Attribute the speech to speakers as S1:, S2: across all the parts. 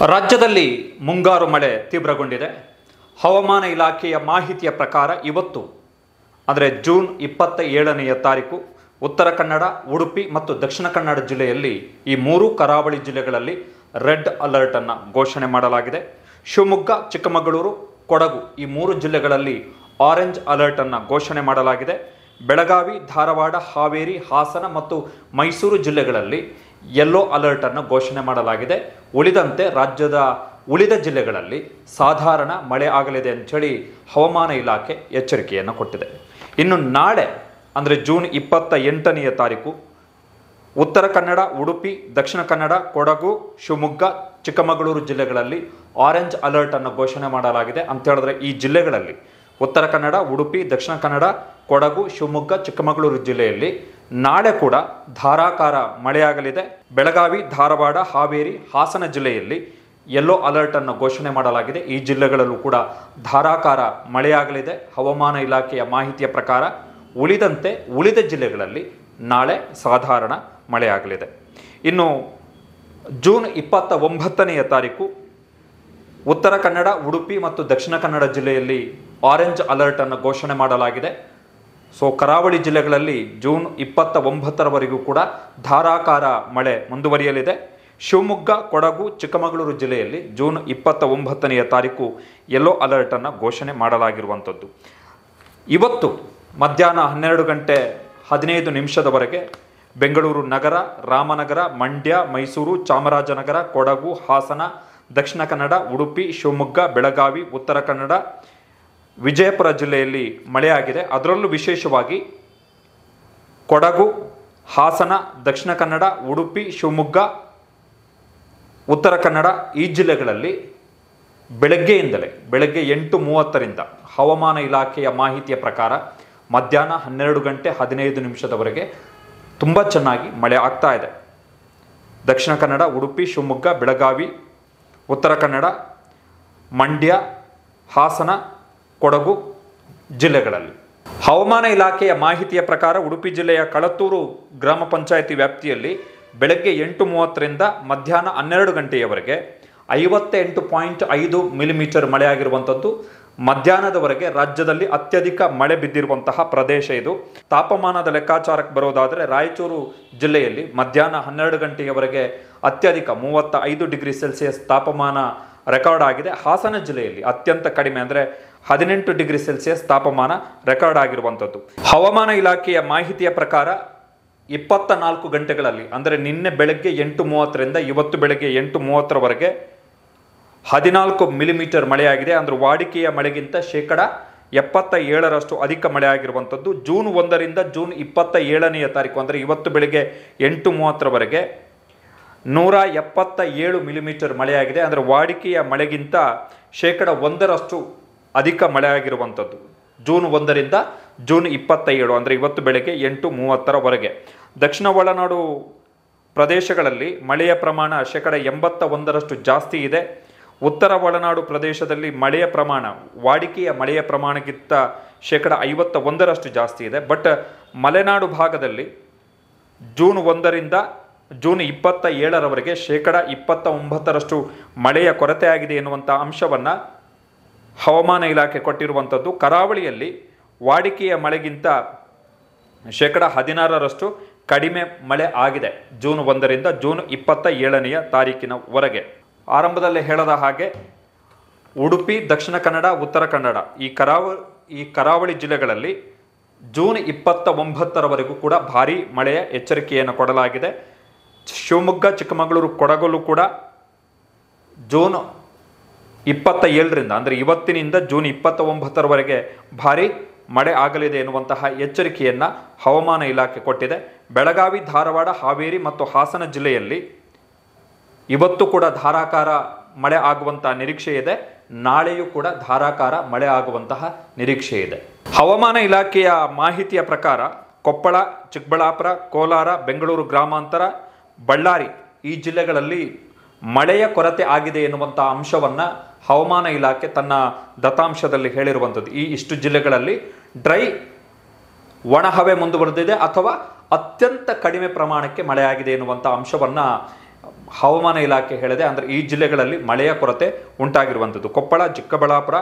S1: ರಾಜ್ಯದಲ್ಲಿ ಮುಂಗಾರು ಮಳೆ ತೀವ್ರಗೊಂಡಿದೆ. ಹವಾಮಾನ ಇಲಾಖೆಯ ಮಾಹಿತಿಯ ಪ್ರಕಾರ ಇವತ್ತು ಅಂದರೆ ಜೂನ್ 27ನೇ ತಾರೀಕು ಉತ್ತರ ಕನ್ನಡ, ಉಡುಪಿ ಮತ್ತು ದಕ್ಷಿಣ ಕನ್ನಡ ಜಿಲ್ಲೆಯಲ್ಲಿ ಈ ಮೂರು ಕರಾವಳಿ ಜಿಲ್ಲೆಗಳಲ್ಲಿ ರೆಡ್ ಅಲರ್ಟ್ ಅನ್ನು ಘೋಷಣೆ ಮಾಡಲಾಗಿದೆ. ಶಿವಮೊಗ್ಗ, ಚಿಕ್ಕಮಗಳೂರು, ಕೊಡಗು ಈ ಮೂರು ಜಿಲ್ಲೆಗಳಲ್ಲಿ ಆರೆಂಜ್ ಅಲರ್ಟ್ ಅನ್ನು ಘೋಷಣೆ ಮಾಡಲಾಗಿದೆ. ಬೆಳಗಾವಿ, ಧಾರವಾಡ, ಹಾವೇರಿ, ಹಾಸನ ಮತ್ತು ಮೈಸೂರು ಜಿಲ್ಲೆಗಳಲ್ಲಿ ಯೆಲ್ಲೋ ಅಲರ್ಟ್ ಅನ್ನು ಘೋಷಣೆ ಮಾಡಲಾಗಿದೆ. ಉಳಿದಂತೆ ರಾಜ್ಯದ ಉಳಿದ ಜಿಲ್ಲೆಗಳಲ್ಲಿ ಸಾಧಾರಣ ಮಳೆ ಆಗಲಿದೆ ಅಂಥೇಳಿ ಹವಾಮಾನ ಇಲಾಖೆ ಎಚ್ಚರಿಕೆಯನ್ನು ಕೊಟ್ಟಿದೆ. ಇನ್ನು ನಾಳೆ ಅಂದರೆ ಜೂನ್ 28ನೇ ತಾರೀಕು ಉತ್ತರ ಕನ್ನಡ, ಉಡುಪಿ, ದಕ್ಷಿಣ ಕನ್ನಡ, ಕೊಡಗು, ಶಿವಮೊಗ್ಗ, ಚಿಕ್ಕಮಗಳೂರು ಜಿಲ್ಲೆಗಳಲ್ಲಿ ಆರೆಂಜ್ ಅಲರ್ಟ್ ಅನ್ನು ಘೋಷಣೆ ಮಾಡಲಾಗಿದೆ. ಅಂತ ಹೇಳಿದ್ರೆ ಈ ಜಿಲ್ಲೆಗಳಲ್ಲಿ ಉತ್ತರ ಕನ್ನಡ, ಉಡುಪಿ, ದಕ್ಷಿಣ ಕನ್ನಡ, ಕೊಡಗು, ಶಿವಮೊಗ್ಗ, ಚಿಕ್ಕಮಗಳೂರು ಜಿಲ್ಲೆಯಲ್ಲಿ ನಾಳೆ ಕೂಡ ಧಾರಾಕಾರ ಮಳೆಯಾಗಲಿದೆ. ಬೆಳಗಾವಿ, ಧಾರವಾಡ, ಹಾವೇರಿ, ಹಾಸನ ಜಿಲ್ಲೆಯಲ್ಲಿ ಯೆಲ್ಲೋ ಅಲರ್ಟ್ ಅನ್ನು ಘೋಷಣೆ ಮಾಡಲಾಗಿದೆ. ಈ ಜಿಲ್ಲೆಗಳಲ್ಲೂ ಕೂಡ ಧಾರಾಕಾರ ಮಳೆಯಾಗಲಿದೆ ಹವಾಮಾನ ಇಲಾಖೆಯ ಮಾಹಿತಿಯ ಪ್ರಕಾರ. ಉಳಿದಂತೆ ಉಳಿದ ಜಿಲ್ಲೆಗಳಲ್ಲಿ ನಾಳೆ ಸಾಧಾರಣ ಮಳೆಯಾಗಲಿದೆ. ಇನ್ನು ಜೂನ್ 29ನೇ ತಾರೀಕು ಉತ್ತರ ಕನ್ನಡ, ಉಡುಪಿ ಮತ್ತು ದಕ್ಷಿಣ ಕನ್ನಡ ಜಿಲ್ಲೆಯಲ್ಲಿ ಆರೆಂಜ್ ಅಲರ್ಟ್ ಅನ್ನು ಘೋಷಣೆ ಮಾಡಲಾಗಿದೆ. ಕರಾವಳಿ ಜಿಲ್ಲೆಗಳಲ್ಲಿ ಜೂನ್ 29ರವರೆಗೂ ಕೂಡ ಧಾರಾಕಾರ ಮಳೆ ಮುಂದುವರಿಯಲಿದೆ. ಶಿವಮೊಗ್ಗ, ಕೊಡಗು, ಚಿಕ್ಕಮಗಳೂರು ಜಿಲ್ಲೆಯಲ್ಲಿ ಜೂನ್ 29ನೇ ತಾರೀಕು ಯೆಲ್ಲೋ ಅಲರ್ಟ್ ಅನ್ನು ಘೋಷಣೆ ಮಾಡಲಾಗಿರುವಂಥದ್ದು. ಇವತ್ತು ಮಧ್ಯಾಹ್ನ 12 ಗಂಟೆ 15 ನಿಮಿಷದವರೆಗೆ ಬೆಂಗಳೂರು ನಗರ, ರಾಮನಗರ, ಮಂಡ್ಯ, ಮೈಸೂರು, ಚಾಮರಾಜನಗರ, ಕೊಡಗು, ಹಾಸನ, ದಕ್ಷಿಣ ಕನ್ನಡ, ಉಡುಪಿ, ಶಿವಮೊಗ್ಗ, ಬೆಳಗಾವಿ, ಉತ್ತರ ಕನ್ನಡ, ವಿಜಯಪುರ ಜಿಲ್ಲೆಯಲ್ಲಿ ಮಳೆಯಾಗಿದೆ. ಅದರಲ್ಲೂ ವಿಶೇಷವಾಗಿ ಕೊಡಗು, ಹಾಸನ, ದಕ್ಷಿಣ ಕನ್ನಡ, ಉಡುಪಿ, ಶಿವಮೊಗ್ಗ, ಉತ್ತರ ಕನ್ನಡ ಈ ಜಿಲ್ಲೆಗಳಲ್ಲಿ ಬೆಳಗ್ಗೆ 8:30ರಿಂದ ಹವಾಮಾನ ಇಲಾಖೆಯ ಮಾಹಿತಿಯ ಪ್ರಕಾರ ಮಧ್ಯಾಹ್ನ 12 ಗಂಟೆ 15 ನಿಮಿಷದವರೆಗೆ ತುಂಬ ಚೆನ್ನಾಗಿ ಮಳೆ ಆಗ್ತಾ ಇದೆ. ದಕ್ಷಿಣ ಕನ್ನಡ, ಉಡುಪಿ, ಶಿವಮೊಗ್ಗ, ಬೆಳಗಾವಿ, ಉತ್ತರ ಕನ್ನಡ, ಮಂಡ್ಯ, ಹಾಸನ, ಕೊಡಗು ಜಿಲ್ಲೆಗಳಲ್ಲಿ. ಹವಾಮಾನ ಇಲಾಖೆಯ ಮಾಹಿತಿಯ ಪ್ರಕಾರ ಉಡುಪಿ ಜಿಲ್ಲೆಯ ಕಳತ್ತೂರು ಗ್ರಾಮ ಪಂಚಾಯಿತಿ ವ್ಯಾಪ್ತಿಯಲ್ಲಿ ಬೆಳಗ್ಗೆ 8:30ರಿಂದ ಮಧ್ಯಾಹ್ನ 12 ಗಂಟೆಯವರೆಗೆ 58.5 ಮಿಲಿಮೀಟರ್ ಮಳೆಯಾಗಿರುವಂಥದ್ದು. ಮಧ್ಯಾಹ್ನದವರೆಗೆ ರಾಜ್ಯದಲ್ಲಿ ಅತ್ಯಧಿಕ ಮಳೆ ಬಿದ್ದಿರುವಂತಹ ಪ್ರದೇಶ ಇದು. ತಾಪಮಾನದ ಲೆಕ್ಕಾಚಾರಕ್ಕೆ ಬರೋದಾದರೆ ರಾಯಚೂರು ಜಿಲ್ಲೆಯಲ್ಲಿ ಮಧ್ಯಾಹ್ನ 12 ಗಂಟೆಯವರೆಗೆ ಅತ್ಯಧಿಕ 35 ಡಿಗ್ರಿ ಸೆಲ್ಸಿಯಸ್ ತಾಪಮಾನ ರೆಕಾರ್ಡ್ ಆಗಿದೆ. ಹಾಸನ ಜಿಲ್ಲೆಯಲ್ಲಿ ಅತ್ಯಂತ ಕಡಿಮೆ ಅಂದರೆ 18 ಡಿಗ್ರಿ ಸೆಲ್ಸಿಯಸ್ ತಾಪಮಾನ ರೆಕಾರ್ಡ್ ಆಗಿರುವಂಥದ್ದು. ಹವಾಮಾನ ಇಲಾಖೆಯ ಮಾಹಿತಿಯ ಪ್ರಕಾರ 24 ಗಂಟೆಗಳಲ್ಲಿ ಅಂದರೆ ನಿನ್ನೆ ಬೆಳಗ್ಗೆ 8:30ರಿಂದ ಇವತ್ತು ಬೆಳಗ್ಗೆ 8:30ರವರೆಗೆ 14 ಮಿಲಿಮೀಟರ್ ಮಳೆಯಾಗಿದೆ. ಅಂದರೆ ವಾಡಿಕೆಯ ಮಳೆಗಿಂತ 77% ಅಧಿಕ ಮಳೆ ಆಗಿರುವಂಥದ್ದು. ಜೂನ್ 1ರಿಂದ ಜೂನ್ 27ನೇ ತಾರೀಕು ಅಂದರೆ ಇವತ್ತು ಬೆಳಗ್ಗೆ 8:30ರವರೆಗೆ 177 ಮಿಲಿಮೀಟರ್ ಮಳೆಯಾಗಿದೆ. ಅಂದರೆ ವಾಡಿಕೆಯ ಮಳೆಗಿಂತ 1% ಅಧಿಕ ಮಳೆಯಾಗಿರುವಂಥದ್ದು. ಜೂನ್ 1ರಿಂದ ಜೂನ್ 27 ಅಂದರೆ ಇವತ್ತು ಬೆಳಗ್ಗೆ 8:30ರವರೆಗೆ. ದಕ್ಷಿಣ ಒಳನಾಡು ಪ್ರದೇಶಗಳಲ್ಲಿ ಮಳೆಯ ಪ್ರಮಾಣ 81% ಜಾಸ್ತಿ ಇದೆ. ಉತ್ತರ ಒಳನಾಡು ಪ್ರದೇಶದಲ್ಲಿ ಮಳೆಯ ಪ್ರಮಾಣ ವಾಡಿಕೆಯ ಮಳೆಯ ಪ್ರಮಾಣಕ್ಕಿಂತ 51% ಜಾಸ್ತಿ ಇದೆ. ಬಟ್ ಮಲೆನಾಡು ಭಾಗದಲ್ಲಿ ಜೂನ್ 1ರಿಂದ ಜೂನ್ 27ರವರೆಗೆ 29% ಮಳೆಯ ಕೊರತೆ ಆಗಿದೆ ಎನ್ನುವಂಥ ಅಂಶವನ್ನು ಹವಾಮಾನ ಇಲಾಖೆ ಕೊಟ್ಟಿರುವಂಥದ್ದು. ಕರಾವಳಿಯಲ್ಲಿ ವಾಡಿಕೆಯ ಮಳೆಗಿಂತ 16% ಕಡಿಮೆ ಮಳೆ ಆಗಿದೆ ಜೂನ್ 1ರಿಂದ ಜೂನ್ 27ನೇ ತಾರೀಕಿನವರೆಗೆ. ಆರಂಭದಲ್ಲೇ ಹೇಳದ ಹಾಗೆ ಉಡುಪಿ, ದಕ್ಷಿಣ ಕನ್ನಡ, ಉತ್ತರ ಕನ್ನಡ ಈ ಕರಾವಳಿ ಜಿಲ್ಲೆಗಳಲ್ಲಿ ಜೂನ್ 29ರವರೆಗೂ ಕೂಡ ಭಾರೀ ಮಳೆಯ ಎಚ್ಚರಿಕೆಯನ್ನು ಕೊಡಲಾಗಿದೆ. ಶಿವಮೊಗ್ಗ, ಚಿಕ್ಕಮಗಳೂರು, ಕೊಡಗಲ್ಲೂ ಕೂಡ ಜೂನ್ 27ರಿಂದ ಅಂದರೆ ಇವತ್ತಿನಿಂದ ಜೂನ್ 29ರವರೆಗೆ ಭಾರೀ ಮಳೆ ಆಗಲಿದೆ ಎನ್ನುವಂತಹ ಎಚ್ಚರಿಕೆಯನ್ನು ಹವಾಮಾನ ಇಲಾಖೆ ಕೊಟ್ಟಿದೆ. ಬೆಳಗಾವಿ, ಧಾರವಾಡ, ಹಾವೇರಿ ಮತ್ತು ಹಾಸನ ಜಿಲ್ಲೆಯಲ್ಲಿ ಇವತ್ತು ಕೂಡ ಧಾರಾಕಾರ ಮಳೆ ಆಗುವಂತಹ ನಿರೀಕ್ಷೆ ಇದೆ. ನಾಳೆಯೂ ಕೂಡ ಧಾರಾಕಾರ ಮಳೆ ಆಗುವಂತಹ ನಿರೀಕ್ಷೆ ಇದೆ. ಹವಾಮಾನ ಇಲಾಖೆಯ ಮಾಹಿತಿಯ ಪ್ರಕಾರ ಕೊಪ್ಪಳ, ಚಿಕ್ಕಬಳ್ಳಾಪುರ, ಕೋಲಾರ, ಬೆಂಗಳೂರು ಗ್ರಾಮಾಂತರ, ಬಳ್ಳಾರಿ ಈ ಜಿಲ್ಲೆಗಳಲ್ಲಿ ಮಳೆಯ ಕೊರತೆ ಆಗಿದೆ ಎನ್ನುವಂಥ ಅಂಶವನ್ನು ಹವಾಮಾನ ಇಲಾಖೆ ತನ್ನ ದತ್ತಾಂಶದಲ್ಲಿ ಹೇಳಿರುವಂಥದ್ದು. ಇಷ್ಟು ಜಿಲ್ಲೆಗಳಲ್ಲಿ ಡ್ರೈ ಒಣಹವೆ ಮುಂದುವರೆದಿದೆ ಅಥವಾ ಅತ್ಯಂತ ಕಡಿಮೆ ಪ್ರಮಾಣಕ್ಕೆ ಮಳೆಯಾಗಿದೆ ಎನ್ನುವಂಥ ಅಂಶವನ್ನು ಹವಾಮಾನ ಇಲಾಖೆ ಹೇಳಿದೆ. ಅಂದರೆ ಈ ಜಿಲ್ಲೆಗಳಲ್ಲಿ ಮಳೆಯ ಕೊರತೆ ಉಂಟಾಗಿರುವಂಥದ್ದು ಕೊಪ್ಪಳ, ಚಿಕ್ಕಬಳ್ಳಾಪುರ,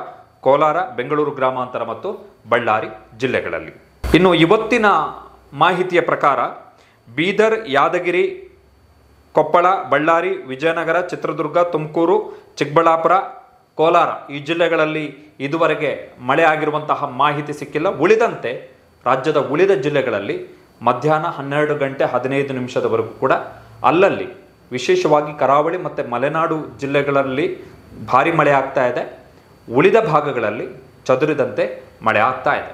S1: ಕೋಲಾರ, ಬೆಂಗಳೂರು ಗ್ರಾಮಾಂತರ ಮತ್ತು ಬಳ್ಳಾರಿ ಜಿಲ್ಲೆಗಳಲ್ಲಿ. ಇನ್ನು ಇವತ್ತಿನ ಮಾಹಿತಿಯ ಪ್ರಕಾರ ಬೀದರ್, ಯಾದಗಿರಿ, ಕೊಪ್ಪಳ, ಬಳ್ಳಾರಿ, ವಿಜಯನಗರ, ಚಿತ್ರದುರ್ಗ, ತುಮಕೂರು, ಚಿಕ್ಕಬಳ್ಳಾಪುರ, ಕೋಲಾರ ಈ ಜಿಲ್ಲೆಗಳಲ್ಲಿ ಇದುವರೆಗೆ ಮಳೆ ಆಗಿರುವಂತಹ ಮಾಹಿತಿ ಸಿಕ್ಕಿಲ್ಲ. ಉಳಿದಂತೆ ರಾಜ್ಯದ ಉಳಿದ ಜಿಲ್ಲೆಗಳಲ್ಲಿ ಮಧ್ಯಾಹ್ನ 12 ಗಂಟೆ 15 ನಿಮಿಷದವರೆಗೂ ಕೂಡ ಅಲ್ಲಲ್ಲಿ ವಿಶೇಷವಾಗಿ ಕರಾವಳಿ ಮತ್ತು ಮಲೆನಾಡು ಜಿಲ್ಲೆಗಳಲ್ಲಿ ಭಾರಿ ಮಳೆ ಆಗ್ತಾ ಇದೆ. ಉಳಿದ ಭಾಗಗಳಲ್ಲಿ ಚದುರಿದಂತೆ ಮಳೆ ಆಗ್ತಾ ಇದೆ.